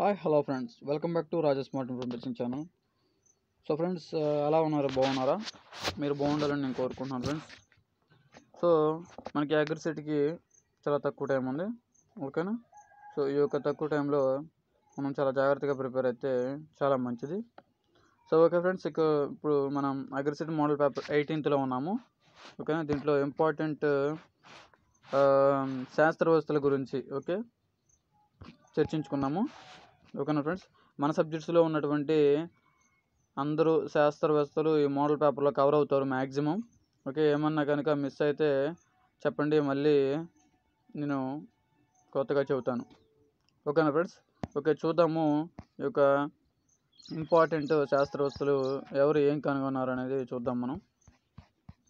Hi hello friends, welcome back to Raja smart information channel. So friends, ఎలా ఉన్నారు? బాగున్నారా? మీరు బాగుండాలని నేను కోరుకుంటున్నాను ఫ్రెండ్స్. సో మనకి అగ్రిసెట్కి చాలా తక్కువ టైం ఉంది, ఓకేనా? సో ఈ యొక్క తక్కువ టైంలో మనం చాలా జాగ్రత్తగా ప్రిపేర్ అయితే చాలా మంచిది. సో ఓకే ఫ్రెండ్స్, ఇప్పుడు మనం అగ్రిసెట్ మోడల్ పేపర్ 18th ఉన్నాము, ఓకేనా? దీంట్లో ఇంపార్టెంట్ శాస్త్రవేత్తల గురించి చర్చించుకున్నాము, ఓకేనా ఫ్రెండ్స్? మన సబ్జెక్ట్స్లో ఉన్నటువంటి అందరూ శాస్త్రవేత్తలు ఈ మోడల్ పేపర్లో కవర్ అవుతారు మ్యాక్సిమం. ఓకే, ఏమన్నా కనుక మిస్ అయితే చెప్పండి, మళ్ళీ నేను కొత్తగా చెబుతాను, ఓకేనా ఫ్రెండ్స్? ఓకే, చూద్దాము ఈ యొక్క ఇంపార్టెంట్ శాస్త్రవేత్తలు ఎవరు ఏం కనుగొన్నారు అనేది చూద్దాం మనం,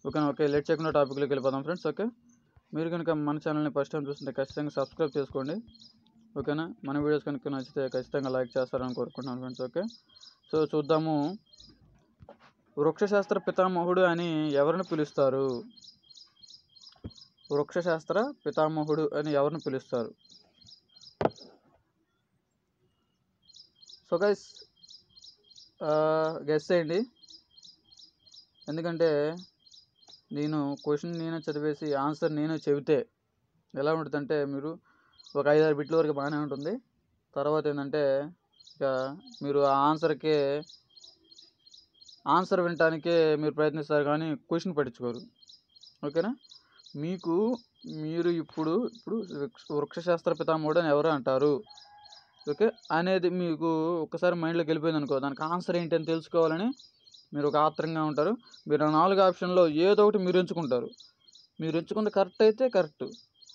ఓకేనా? ఓకే, లేట్ చేయకుండా టాపిక్లోకి వెళ్ళిపోదాం ఫ్రెండ్స్. ఓకే, మీరు కనుక మన ఛానల్ని ఫస్ట్ టైం చూస్తుంటే ఖచ్చితంగా సబ్స్క్రైబ్ చేసుకోండి, ఓకేనా? మన వీడియోస్ కనుక నచ్చితే ఖచ్చితంగా లైక్ చేస్తారని కోరుకుంటున్నాను ఫ్రెండ్స్. ఓకే, సో చూద్దాము. వృక్షశాస్త్ర పితామహుడు అని ఎవరిని పిలుస్తారు? వృక్షశాస్త్ర పితామహుడు అని ఎవరిని పిలుస్తారు? సో గైస్, గెస్ చేయండి. ఎందుకంటే నేను క్వశ్చన్ నేనే చదివేసి ఆన్సర్ నేనే చెబితే ఎలా ఉంటుందంటే, మీరు ఒక 5-6 బిట్ల వరకు బాగానే ఉంటుంది. తర్వాత ఏంటంటే ఇక మీరు ఆ ఆన్సర్ వినటానికే మీరు ప్రయత్నిస్తారు, కానీ క్వశ్చన్ పట్టించుకోరు, ఓకేనా? మీరు ఇప్పుడు వృక్షశాస్త్ర పితామహుడు అని ఎవరు అంటారు, ఓకే అనేది మీకు ఒక్కసారి మైండ్లోకి వెళ్ళిపోయింది అనుకో, దానికి ఆన్సర్ ఏంటి అని తెలుసుకోవాలని మీరు ఒక ఆత్రంగా ఉంటారు. మీరు 4 ఆప్షన్లో ఏదో ఒకటి మీరు ఎంచుకుంటారు. మీరు ఎంచుకుంది కరెక్ట్ అయితే కరెక్ట్,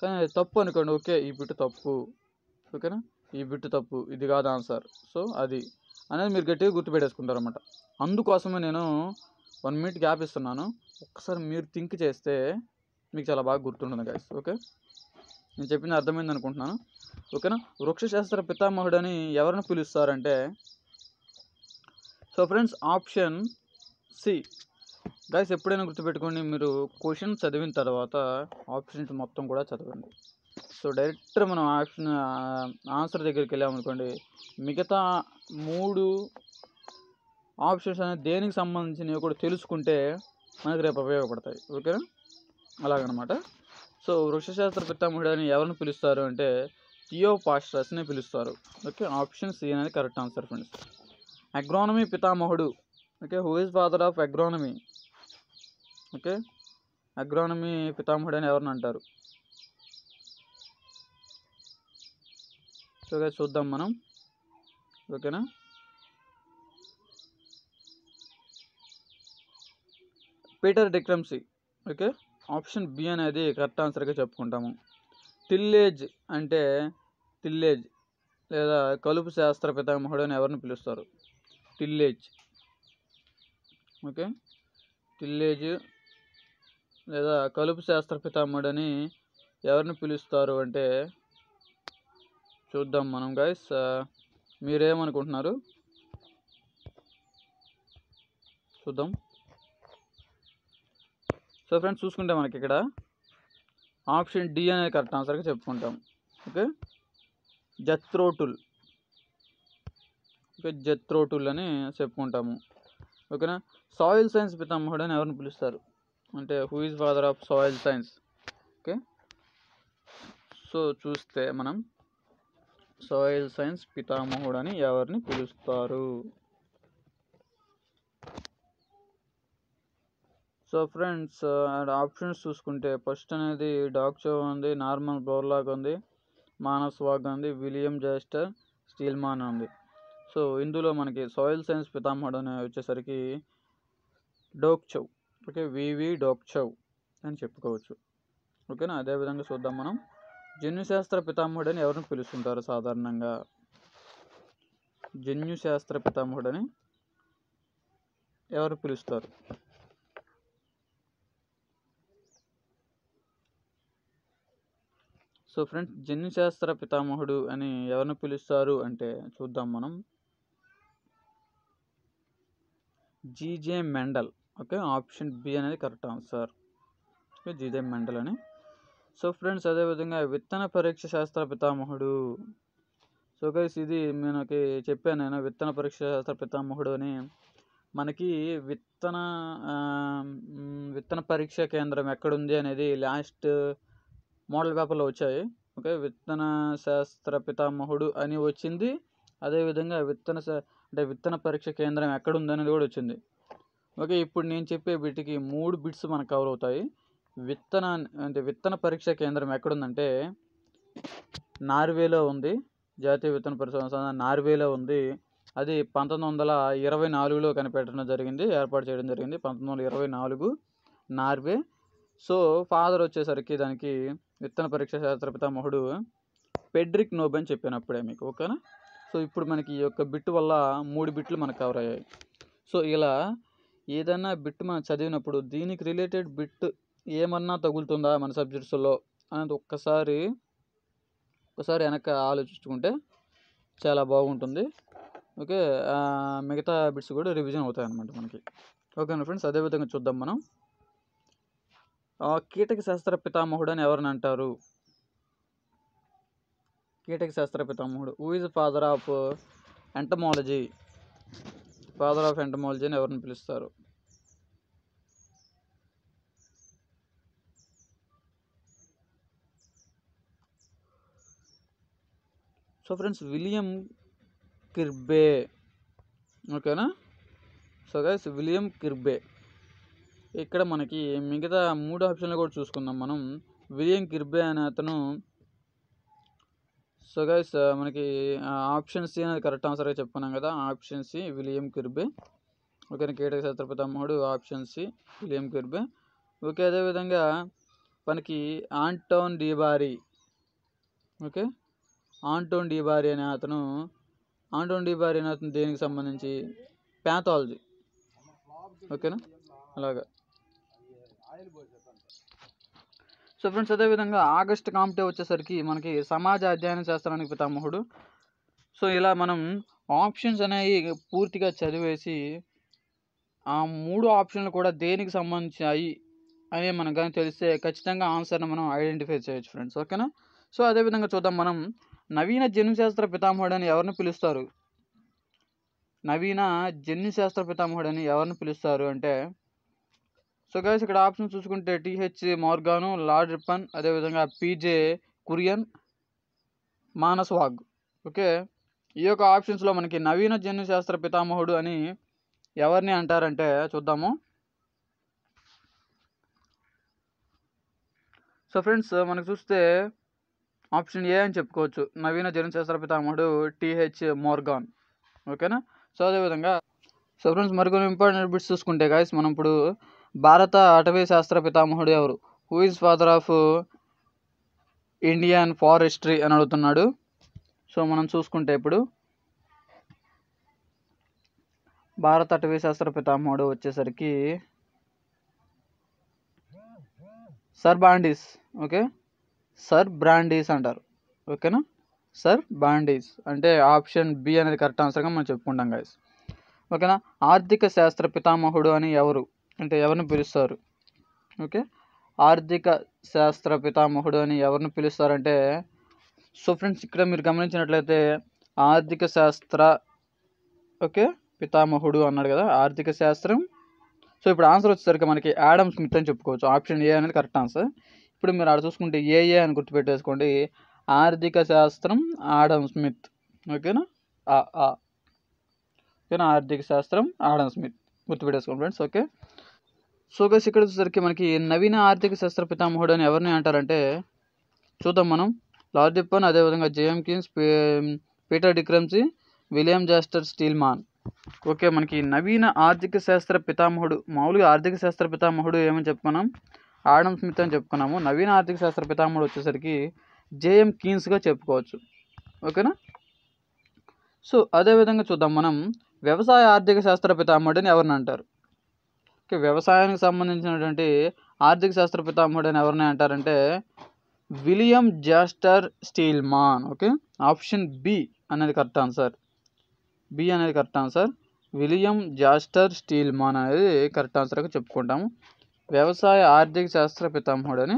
కానీ అది తప్పు అనుకోండి, ఓకే ఈ బిట్ తప్పు, ఓకేనా? ఈ బిట్ తప్పు, ఇది కాదు ఆన్సర్. సో అది అనేది మీరు గట్టిగా గుర్తుపెట్టేసుకుంటారు అన్నమాట. అందుకోసమే నేను 1 మినిట్ గ్యాప్ ఇస్తున్నాను. ఒక్కసారి మీరు థింక్ చేస్తే మీకు చాలా బాగా గుర్తుంటుంది గైస్. ఓకే, నేను చెప్పింది అర్థమైంది అనుకుంటున్నాను, ఓకేనా? వృక్షశాస్త్ర పితామహుడు అని ఎవరిని పిలుస్తారంటే, so friends, option C. Guys ఎప్పుడైనా గుర్తుపెట్టుకోండి, మీరు క్వశ్చన్ చదివిన తర్వాత ఆప్షన్స్ మొత్తం కూడా చదవండి. సో డైరెక్ట్ మనం ఆన్సర్ దగ్గరికి వెళ్ళామనుకోండి, మిగతా 3 ఆప్షన్స్ అనేది దేనికి సంబంధించినవి కూడా తెలుసుకుంటే మనకు రేపు ఉపయోగపడతాయి, ఓకేనా? అలాగనమాట. సో వృక్షశాస్త్ర పితామహుడు అని ఎవరిని పిలుస్తారు అంటే థియోఫ్రాస్టస్ని పిలుస్తారు. ఓకే, ఆప్షన్ సి అనేది కరెక్ట్ ఆన్సర్ ఫ్రెండ్స్. అగ్రానమీ పితామహుడు, okay, who is father of agronomy? Okay, agronomy పితామహుడు అని ఎవరిని అంటారు? సో చూద్దాం మనం, ఓకేనా? పీటర్ డిక్రమ్సీ. ఓకే, ఆప్షన్ బి అనేది కరెక్ట్ ఆన్సర్గా చెప్పుకుంటాము. టిల్లేజ్ లేదా కలుపు శాస్త్ర పితామహుడు అని ఎవరిని పిలుస్తారు? టిల్లేజ్, ఓకే, టిల్లేజ్ లేదా కలుపు శాస్త్ర పితామహుడు అని ఎవరిని పిలుస్తారు అంటే చూద్దాం మనం గైస్. మీరేమనుకుంటున్నారు చూద్దాం. సో ఫ్రెండ్స్, చూసుకుంటే మనకి ఇక్కడ ఆప్షన్ డి అనేది కరెక్ట్ ఆన్సర్గా చెప్పుకుంటాం. ఓకే, జత్రోటుల్, ఓకే, జత్రోటుల్ అని చెప్పుకుంటాము, ఓకేనా? సాయిల్ సైన్స్ పితామహుడు అని ఎవరిని పిలుస్తారు అంటే who is father of soil science? Okay, so చూస్తే మనం సాయిల్ సైన్స్ పితామహుడు అని ఎవరిని పిలుస్తారు? సో ఫ్రెండ్స్, ఆప్షన్స్ చూసుకుంటే ఫస్ట్ అనేది డాక్చో ఉంది, నార్మన్ బోర్లాగ్ ఉంది, మానస్ వాగ్ ఉంది, విలియం జెస్టర్ స్టీల్మాన్ ఉంది. సో ఇందులో మనకి సాయిల్ సైన్స్ పితామహుడు అని వచ్చేసరికి డోక్చౌ, ఓకే, వివి డోక్చౌ అని చెప్పుకోవచ్చు, ఓకేనా? అదేవిధంగా చూద్దాం మనం, జన్యుశాస్త్ర పితామహుడు అని ఎవరిని పిలుస్తుంటారు సాధారణంగా? జన్యుశాస్త్ర పితామహుడు అని ఎవరు పిలుస్తారు? సో ఫ్రెండ్స్, జన్యుశాస్త్ర పితామహుడు అని ఎవరిని పిలుస్తారు అంటే చూద్దాం మనం, G J Mendel. Okay, option B అనేది correct answer, okay, G J Mendel అని. సో ఫ్రెండ్స్, అదేవిధంగా విత్తన పరీక్ష శాస్త్ర పితామహుడు, సో గైస్ ఇది మనకి చెప్పాను నేను విత్తన పరీక్ష శాస్త్ర పితామహుడు అని. మనకి విత్తన పరీక్ష కేంద్రం ఎక్కడుంది అనేది లాస్ట్ మోడల్ పేపర్లో వచ్చాయి. ఓకే, విత్తన శాస్త్ర పితామహుడు అని వచ్చింది. అదేవిధంగా విత్తన పరీక్ష కేంద్రం ఎక్కడుంది అనేది కూడా వచ్చింది. ఓకే, ఇప్పుడు నేను చెప్పే వీటికి 3 బిట్స్ మనకు కవర్ అవుతాయి. విత్తన పరీక్ష కేంద్రం ఎక్కడుందంటే నార్వేలో ఉంది. జాతీయ విత్తన పరిశోధన సంస్థ నార్వేలో ఉంది. అది 1924లో ఏర్పాటు చేయడం జరిగింది. 1924 నార్వే. సో ఫాదర్ వచ్చేసరికి దానికి విత్తన పరీక్ష శాస్త్ర పితామహుడు ఫెడ్రిక్ నోబెల్ అని చెప్పాను అప్పుడే మీకు. ఓకేనా? సో ఇప్పుడు మనకి ఈ యొక్క బిట్ వల్ల 3 బిట్లు మనకు కవర్ అయ్యాయి. సో ఇలా ఏదైనా బిట్ మనం చదివినప్పుడు దీనికి రిలేటెడ్ బిట్ ఏమన్నా తగులుతుందా మన సబ్జెక్ట్స్లో అనేది ఒక్కసారి వెనక ఆలోచించుకుంటే చాలా బాగుంటుంది. ఓకే, మిగతా బిట్స్ కూడా రివిజన్ అవుతాయి అన్నమాట మనకి. ఓకేనా ఫ్రెండ్స్, అదేవిధంగా చూద్దాం మనం. కీటక శాస్త్ర పితామహుడు అని ఎవరిని అంటారు? కీటక శాస్త్ర పితామహుడు who is father of entomology? Father of entomology అని ఎవరిని పిలుస్తారు? So friends, William Kirby. ఓకేనా? So guys, William Kirby. ఇక్కడ మనకి మిగతా 3 ఆప్షన్లు కూడా చూసుకుందాం మనం. విలియం కిర్బే అనే అతను. సో గైస్, మనకి ఆప్షన్ సి అనేది కరెక్ట్ ఆన్సర్గా చెప్పుకున్నాం కదా. Option C William Kirby. Okay, కీటక శాస్త్ర పితామహుడు option C William Kirby. Okay, అదేవిధంగా మనకి Anton de Bary. Okay, Anton de Bary అనే అతను దేనికి సంబంధించి? ప్యాథాలజీ. ఓకేనా? అలాగా. సో ఫ్రెండ్స్, అదేవిధంగా ఆగస్ట్ కాంపిటే వచ్చేసరికి మనకి సమాజ అధ్యయన శాస్త్రానికి పితామహుడు. సో ఇలా మనం ఆప్షన్స్ అనేవి పూర్తిగా చదివేసి ఆ 3 ఆప్షన్లు కూడా దేనికి సంబంధించాయి అని మనకు కానీ తెలిస్తే ఖచ్చితంగా ఆన్సర్ని మనం ఐడెంటిఫై చేయొచ్చు ఫ్రెండ్స్. ఓకేనా? సో అదేవిధంగా చూద్దాం మనం. నవీన జన్యుశాస్త్ర పితామహుడు అని ఎవరిని పిలుస్తారు? నవీన జన్యుశాస్త్ర పితామహుడు అని ఎవరిని పిలుస్తారు అంటే, సో గైస్ ఇక్కడ ఆప్షన్ చూసుకుంటే టిహెచ్ మోర్గాను, లార్డ్ రిప్పన్, అదేవిధంగా పీజే కురియన్, మానస్ వాగ్. ఓకే, ఈ యొక్క ఆప్షన్స్లో మనకి నవీన జన్యుశాస్త్ర పితామహుడు అని ఎవరిని అంటారంటే చూద్దాము. సో ఫ్రెండ్స్, మనకు చూస్తే ఆప్షన్ ఏ అని చెప్పుకోవచ్చు. నవీన జన్యుశాస్త్ర పితామహుడు టిహెచ్ మోర్గాన్. ఓకేనా? సో అదేవిధంగా సో ఫ్రెండ్స్, మరికొన్ని ఇంపార్టెంట్ బిట్స్ చూసుకుంటే గాయస్ మనం ఇప్పుడు భారత అటవీ శాస్త్ర పితామహుడు ఎవరు? Who is father of Indian forestry అని అడుగుతున్నాడు. సో మనం చూసుకుంటే ఇప్పుడు భారత అటవీ శాస్త్ర పితామహుడు వచ్చేసరికి సర్ బాండీస్. ఓకే, సర్ బ్రాండీస్ అంటారు. ఓకేనా? సర్ బాండీస్ అంటే ఆప్షన్ బి అనేది కరెక్ట్ ఆన్సర్గా మనం చెప్పుకుంటాం గైస్. ఓకేనా? ఆర్థిక శాస్త్ర పితామహుడు అని ఎవరిని పిలుస్తారు? ఓకే, ఆర్థిక శాస్త్ర పితామహుడు అని ఎవరిని పిలుస్తారంటే, సో ఫ్రెండ్స్ ఇక్కడ మీరు గమనించినట్లయితే ఆర్థిక శాస్త్ర పితామహుడు అన్నాడు కదా, ఆర్థిక శాస్త్రం. సో ఇప్పుడు ఆన్సర్ వచ్చేసరికి మనకి ఆడమ్ స్మిత్ అని చెప్పుకోవచ్చు. ఆప్షన్ ఏ అనేది కరెక్ట్ ఆన్సర్. ఇప్పుడు మీరు ఆడ చూసుకుంటే ఏ అని గుర్తుపెట్టేసుకోండి. ఆర్థిక శాస్త్రం ఆడమ్ స్మిత్. ఓకేనా? ఓకేనా? ఆర్థిక శాస్త్రం ఆడమ్ స్మిత్ గుర్తుపెట్టేసుకోండి ఫ్రెండ్స్. ఓకే, సో గైస్ ఇక్కడ వచ్చేసరికి మనకి నవీన ఆర్థిక శాస్త్ర పితామహుడు అని ఎవరిని అంటారంటే చూద్దాం మనం. లార్డ్ రిప్పన్, అదేవిధంగా జేఎం కీన్స్, పీటర్ డిక్రమ్సీ, విలియం జాస్టర్ స్టీల్మాన్. ఓకే, మనకి నవీన ఆర్థిక శాస్త్ర పితామహుడు, మామూలుగా ఆర్థిక శాస్త్ర పితామహుడు ఏమని చెప్పుకున్నాం? ఆడమ్ స్మిత్ అని చెప్పుకున్నాము. నవీన ఆర్థిక శాస్త్ర పితామహుడు వచ్చేసరికి జేఎం కీన్స్గా చెప్పుకోవచ్చు. ఓకేనా? సో అదేవిధంగా చూద్దాం మనం. వ్యవసాయ ఆర్థిక శాస్త్ర పితామహుడు ఎవరిని అంటారు? ఓకే, వ్యవసాయానికి సంబంధించినటువంటి ఆర్థిక శాస్త్ర పితామహుడు అని ఎవరిని అంటారంటే William Jasper Spillman. Okay, option B అనేది కరెక్ట్ ఆన్సర్. బి అనేది correct answer. William Jasper Spillman అనేది కరెక్ట్ ఆన్సర్గా చెప్పుకుంటాము. వ్యవసాయ ఆర్థిక శాస్త్ర పితామహుడు అని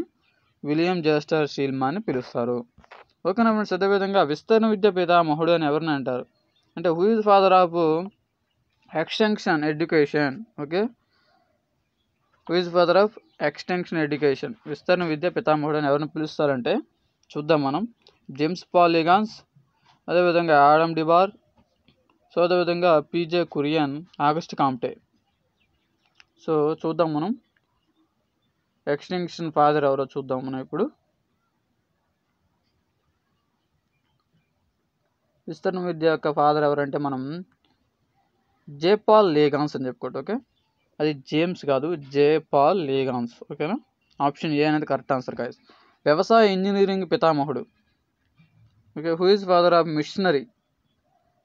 విలియం జాస్టర్ స్టీల్మాన్ అని పిలుస్తారు. ఓకేనా ఫ్రెండ్స్. అదేవిధంగా విస్తరణ విద్య పితామహుడు అని ఎవరిని అంటారు అంటే who is father of extension education. Okay, who is father of extension education, విస్తరణ విద్య పితామహుడు అని ఎవరిని పిలుస్తారంటే చూద్దాం మనం. జేమ్స్ పాల్ లిగాన్స్, అదేవిధంగా ఆడమ్ డిబార్, సో అదేవిధంగా పీజే కురియన్, ఆగస్ట్ కాంప్టే. సో చూద్దాం మనం ఎక్స్టెన్షన్ ఫాదర్ ఎవరో చూద్దాం మనం ఇప్పుడు. విస్తరణ విద్య యొక్క ఫాదర్ ఎవరంటే మనం జే పాల్ లిగాన్స్ అని చెప్పుకోండి. ఓకే, అది జేమ్స్ కాదు, జే పాల్ లిగాన్స్. ఓకేనా, ఆప్షన్ ఏ అనేది కరెక్ట్ ఆన్సర్ గైస్. వ్యవసాయ ఇంజనీరింగ్ పితామహుడు. Okay, who is father of machinery,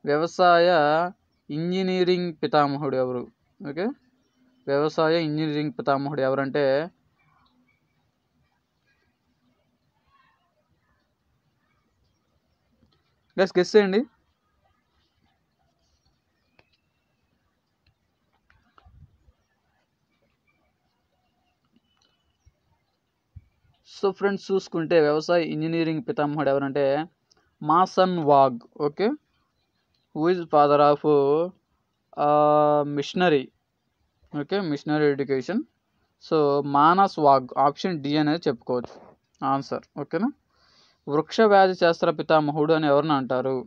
వ్యవసాయ ఇంజనీరింగ్ పితామహుడు ఎవరు? ఓకే, వ్యవసాయ ఇంజనీరింగ్ పితామహుడు ఎవరంటే గెస్ చేయండి. సో ఫ్రెండ్స్ చూసుకుంటే వ్యవసాయ ఇంజనీరింగ్ పితామహుడు ఎవరంటే Mason Vaugh. Okay, who is father of machinery. Okay, machinery education. So Mason Vaugh, option D అనేది చెప్పుకోవచ్చు ఆన్సర్. ఓకేనా. వృక్ష వ్యాధి శాస్త్ర పితామహుడు అని ఎవరిని అంటారు?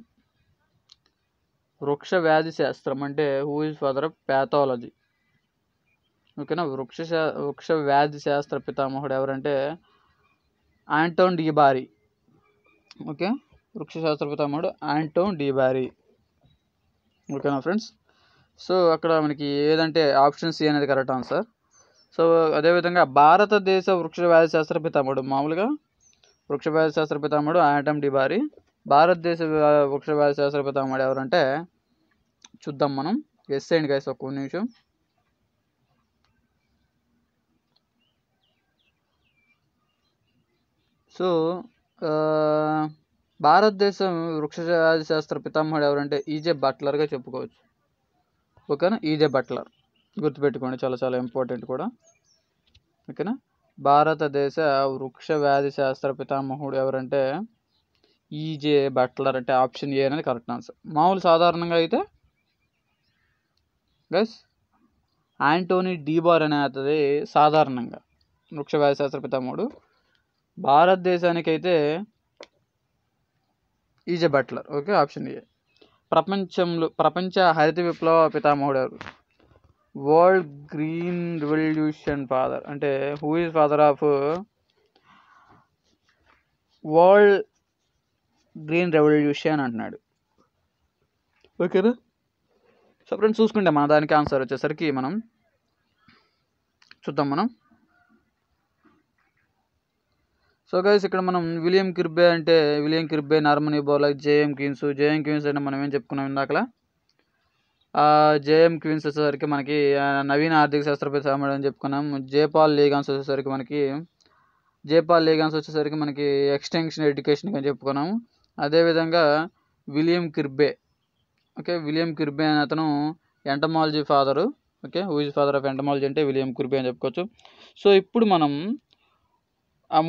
వృక్ష వ్యాధి శాస్త్రం అంటే who is father of pathology. ఓకేనా, వృక్ష వ్యాధి శాస్త్ర పితామహుడు ఎవరంటే ఆంటోన్ డిబారీ. ఓకే, వృక్ష శాస్త్ర పితామహుడు ఆంటోన్ డిబారీ. ఓకేనా ఫ్రెండ్స్. సో అక్కడ మనకి ఏదంటే ఆప్షన్ సి అనేది కరెక్ట్ ఆన్సర్. సో అదేవిధంగా భారతదేశ వృక్ష వ్యాధి శాస్త్ర పితామహుడు, మామూలుగా వృక్ష వ్యాధి శాస్త్ర పితామహుడు ఆంటోన్ డిబారీ. భారతదేశ వృక్ష వ్యాధి శాస్త్ర పితామహుడు ఎవరంటే చూద్దాం మనం. గెస్ చేయండి గైస్ ఒక్క నిమిషం. సో భారతదేశం వృక్ష వ్యాధి శాస్త్ర పితామహుడు ఎవరంటే ఈజే బట్లర్గా చెప్పుకోవచ్చు. ఓకేనా, ఈజే బట్లర్ గుర్తుపెట్టుకోండి, చాలా చాలా ఇంపార్టెంట్ కూడా. ఓకేనా, భారతదేశ వృక్ష వ్యాధి శాస్త్ర పితామహుడు ఎవరంటే ఈజే బట్లర్, అంటే ఆప్షన్ ఏ అనేది కరెక్ట్ ఆన్సర్. మామూలు సాధారణంగా అయితే గైస్ ఆంటోనీ డిబార్ అనే అతది సాధారణంగా వృక్ష వ్యాధి శాస్త్ర పితామహుడు. భారతదేశానికైతే E J Butler. Okay, option A. ప్రపంచ హరిత విప్లవ పితామహుడు ఎవరు? వరల్డ్ గ్రీన్ రెవల్యూషన్ ఫాదర్ అంటే who is father of world green revolution అంటున్నాడు. ఓకేనా. సో ఫ్రెండ్స్ చూసుకుంటే మన దానికి ఆన్సర్ వచ్చేసరికి మనం చూద్దాం మనం. సో గైస్ ఇక్కడ మనం విలియం కిర్బే అంటే William Kirby, Norman Borlaug, J M Keynes అంటే మనం ఏం చెప్పుకున్నాం ఇందాకలా. జేఎం క్వీన్స్ వచ్చేసరికి మనకి నవీన ఆర్థిక శాస్త్ర పితామహుడు అని చెప్పుకున్నాం. జేపాల్ లిగాన్స్ వచ్చేసరికి మనకి ఎక్స్టెన్షన్ ఎడ్యుకేషన్ అని చెప్పుకున్నాము. అదేవిధంగా William Kirby. Okay, William Kirby అనే అతను entomology father. Okay, who is father of entomology అంటే విలియం కిర్బే అని చెప్పుకోవచ్చు. సో ఇప్పుడు మనం ఆ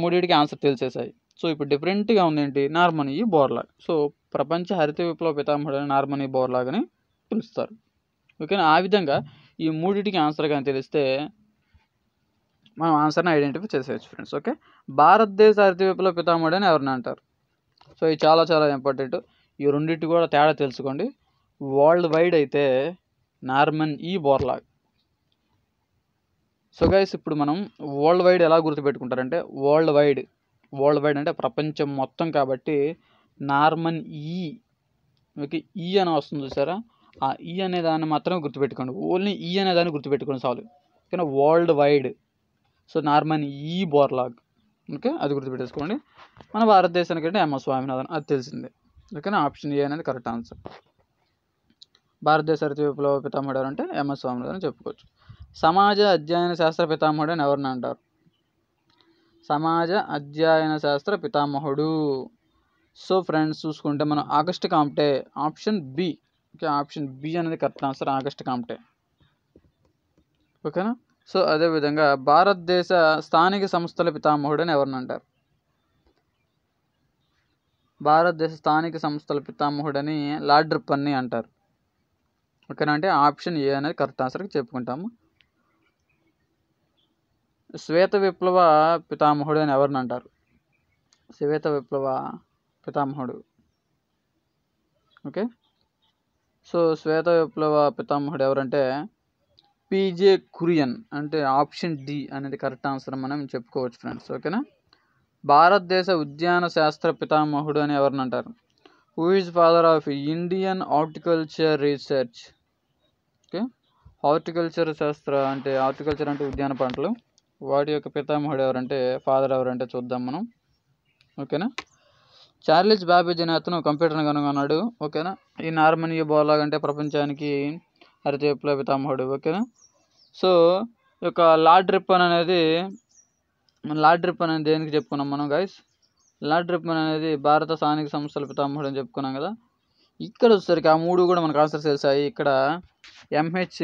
మూడింటికి ఆన్సర్ తెలిసేసాయి. సో ఇప్పుడు డిఫరెంట్గా ఉంది ఏంటి, నార్మన్ బోర్లాగ్. సో ప్రపంచ హరిత విప్లవ పితామహుడు అని నార్మన్ బోర్లాగ్ అని పిలుస్తారు. ఓకేనా, ఆ విధంగా ఈ మూడింటికి ఆన్సర్ కానీ తెలిస్తే మనం ఆన్సర్ని ఐడెంటిఫై చేసేయచ్చు ఫ్రెండ్స్. ఓకే, భారతదేశ హరిత విప్లవ పితామహుడు అని ఎవరిని అంటారు? సో ఇది చాలా చాలా ఇంపార్టెంట్. ఈ రెండింటి కూడా తేడా తెలుసుకోండి. వరల్డ్ వైడ్ అయితే నార్మన్ బోర్లాగ్. సో గైస్ ఇప్పుడు మనం వరల్డ్ వైడ్ ఎలా గుర్తుపెట్టుకుంటారంటే వరల్డ్ వైడ్ అంటే ప్రపంచం మొత్తం కాబట్టి నార్మన్ ఓకే, అని వస్తుంది చూసారా, ఆ అనే దాన్ని మాత్రమే గుర్తుపెట్టుకోండి. ఓన్లీ అనే దాన్ని గుర్తుపెట్టుకోండి చాలు. ఓకేనా, world wide. So Norman Borlaug. Okay, అది గుర్తుపెట్టేసుకోండి. మన భారతదేశానికి అంటే ఎంఎస్ స్వామినాథన్, అది తెలిసిందే. ఓకేనా, ఆప్షన్ ఏ అనేది కరెక్ట్ ఆన్సర్. భారతదేశ హరిత విప్లవ పితామహుడు అంటే ఎంఎస్ స్వామినాథన్ అని చెప్పుకోవచ్చు. సమాజ అధ్యయన శాస్త్ర పితామహుడు అని ఎవరిని అంటారు? సమాజ అధ్యయన శాస్త్ర పితామహుడు. సో ఫ్రెండ్స్ చూసుకుంటే మనం Auguste Comte, option B. Okay, option B అనేది కరెక్ట్ ఆన్సర్, ఆగస్ట్ కాంప్టే. ఓకేనా. సో అదేవిధంగా భారతదేశ స్థానిక సంస్థల పితామహుడు అని ఎవరిని అంటారు? భారతదేశ స్థానిక సంస్థల పితామహుడని లార్డ్ రిప్పన్ని అంటారు. ఓకేనా, అంటే ఆప్షన్ ఏ అనేది కరెక్ట్ ఆన్సర్కి చెప్పుకుంటాము. శ్వేత విప్లవ పితామహుడు అని ఎవరిని అంటారు? శ్వేత విప్లవ పితామహుడు. ఓకే, సో శ్వేత విప్లవ పితామహుడు ఎవరంటే పీజే కురియన్, అంటే ఆప్షన్ డి అనేది కరెక్ట్ ఆన్సర్ మనం చెప్పుకోవచ్చు ఫ్రెండ్స్. ఓకేనా. భారతదేశ ఉద్యాన శాస్త్ర పితామహుడు అని ఎవరిని అంటారు? Who is father of Indian horticulture research? Okay, horticulture శాస్త్ర అంటే హార్టికల్చర్ అంటే ఉద్యాన పంటలు, వాటి యొక్క పితామహుడు ఎవరంటే ఫాదర్ ఎవరంటే చూద్దాం మనం. ఓకేనా. చార్లెస్ బాబేజ్ అనే అతను కంప్యూటర్ని కనుగొన్నాడు. ఓకేనా. ఈ నార్మన్ బోర్లాగ్ అంటే ప్రపంచానికి హరిత విప్లవ పితామహుడు. ఓకేనా. సో ఈ యొక్క లార్డ్ రిప్పన్ అనేది దేనికి చెప్పుకున్నాం మనం గైస్? లార్డ్ రిప్పన్ అనేది భారత స్థానిక సంస్థల పితామహుడు అని చెప్పుకున్నాం కదా. ఇక్కడ వచ్చేసరికి ఆ మూడు కూడా మనకు ఆన్సర్స్ తెలిసాయి. ఇక్కడ ఎంహెచ్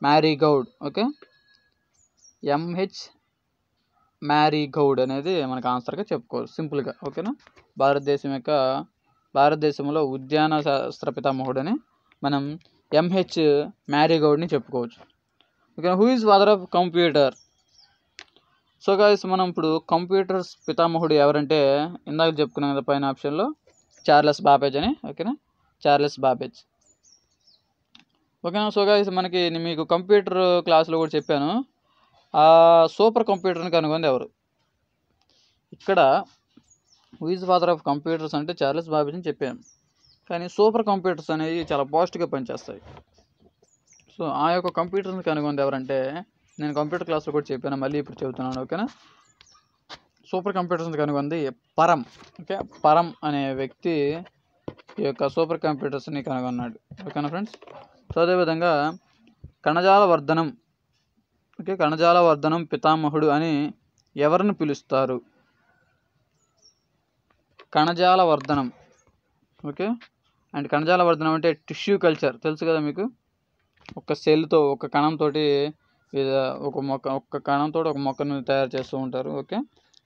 మ్యారీగౌడ్. ఓకే, ఎంహెచ్ మ్యారీగౌడ్ అనేది మనకు ఆన్సర్గా చెప్పుకోవచ్చు సింపుల్గా. ఓకేనా. భారతదేశంలో ఉద్యాన శాస్త్ర పితామహుడని మనం ఎంహెచ్ మ్యారీగౌడ్ని చెప్పుకోవచ్చు. Okay, who is father of computer? So guys, మనం ఇప్పుడు కంప్యూటర్స్ పితామహుడు ఎవరంటే ఇందాక చెప్పుకున్నాం కదా పైన ఆప్షన్లో, చార్లెస్ బాబేజ్ అని. ఓకేనా, చార్లెస్ బాబేజ్. ఓకేనా. సో గాయస్, మీకు కంప్యూటర్ క్లాస్లో కూడా చెప్పాను, సూపర్ కంప్యూటర్ని కనుగొంది ఎవరు? ఇక్కడ who is father of computers అంటే చార్లెస్ బాబేజ్ అని చెప్పాను, కానీ సూపర్ కంప్యూటర్స్ అనేవి చాలా ఫాస్ట్గా పనిచేస్తాయి. సో ఆ యొక్క కంప్యూటర్ని కనుగొంది ఎవరంటే, నేను కంప్యూటర్ క్లాస్లో కూడా చెప్పాను, మళ్ళీ ఇప్పుడు చెబుతున్నాను. ఓకేనా. సూపర్ కంప్యూటర్స్ని కనుగొంది పరం. ఓకే, పరం అనే వ్యక్తి ఈ యొక్క సూపర్ కంప్యూటర్స్ని కనుగొన్నాడు. ఓకేనా ఫ్రెండ్స్. సో అదేవిధంగా కణజాల వర్ధనం. ఓకే, కణజాల వర్ధనం పితామహుడు అని ఎవరిని పిలుస్తారు? కణజాల వర్ధనం. ఓకే, అండ్ కణజాల వర్ధనం అంటే టిష్యూ కల్చర్ తెలుసు కదా మీకు. ఒక సెల్తో, ఒక కణంతో ఒక కణంతో ఒక మొక్కను తయారు చేస్తూ ఉంటారు. ఓకే,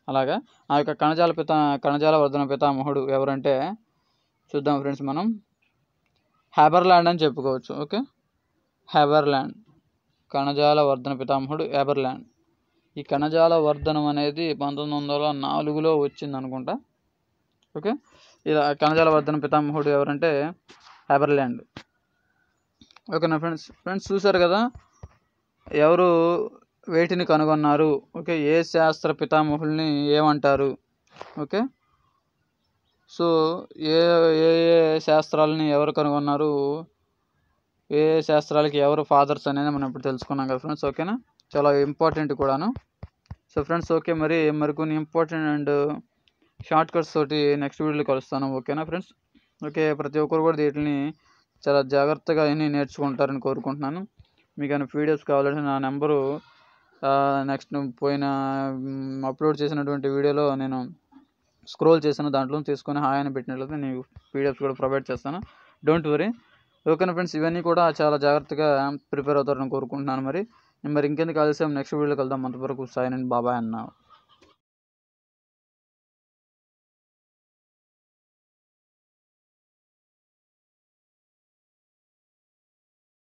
అలాగా ఆ యొక్క కణజాల వర్ధన పితామహుడు ఎవరంటే చూద్దాం ఫ్రెండ్స్, మనం హ్యాబర్లాండ్ అని చెప్పుకోవచ్చు. ఓకే, హ్యాబర్లాండ్ కణజాల వర్ధన పితామహుడు హ్యాబర్లాండ్. ఈ కణజాల వర్ధనం అనేది 1904లో వచ్చింది అనుకుంటా. ఓకే, ఇలా కణజాల వర్ధన పితామహుడు ఎవరంటే హ్యాబర్లాండ్. ఓకేనా ఫ్రెండ్స్ చూసారు కదా ఎవరు వేటిని కనుగొన్నారు. ఓకే, ఏ శాస్త్ర పితామహుల్ని ఏమంటారు? ఓకే, సో ఏ ఏ శాస్త్రాలని ఎవరు కనుగొన్నారు, ఏ శాస్త్రాలకి ఎవరు ఫాదర్స్ అనేది మనం ఇప్పుడు తెలుసుకున్నాం కదా ఫ్రెండ్స్. ఓకేనా, చాలా ఇంపార్టెంట్ కూడాను. సో ఫ్రెండ్స్, ఓకే, మరికొన్ని ఇంపార్టెంట్ అండ్ షార్ట్ కట్స్ తోటి నెక్స్ట్ వీడియోలో కలుస్తాను. ఓకేనా ఫ్రెండ్స్. ఓకే, ప్రతి ఒక్కరు కూడా వీటిని చాలా జాగ్రత్తగా అన్నీ నేర్చుకుంటారని కోరుకుంటున్నాను. మీకు ఏమైనా పీడిఎఫ్స్ కావాలంటే నా నెంబరు నెక్స్ట్ పోయిన అప్లోడ్ చేసినటువంటి వీడియోలో నేను స్క్రోల్ చేసిన దాంట్లో తీసుకొని హాయ్ అని పెట్టినట్లయితే నేను పీడిఎఫ్స్ కూడా ప్రొవైడ్ చేస్తాను. Don't worry. ఓకేనా ఫ్రెండ్స్, ఇవన్నీ కూడా చాలా జాగ్రత్తగా ప్రిపేర్ అవుతారని కోరుకుంటున్నాను. మరి ఇంకెందుకు ఆలస్యం, నెక్స్ట్ వీడియోకి వెళ్దాం. అంతవరకు సాయి అండ్ బాబాయ్ అన్నా.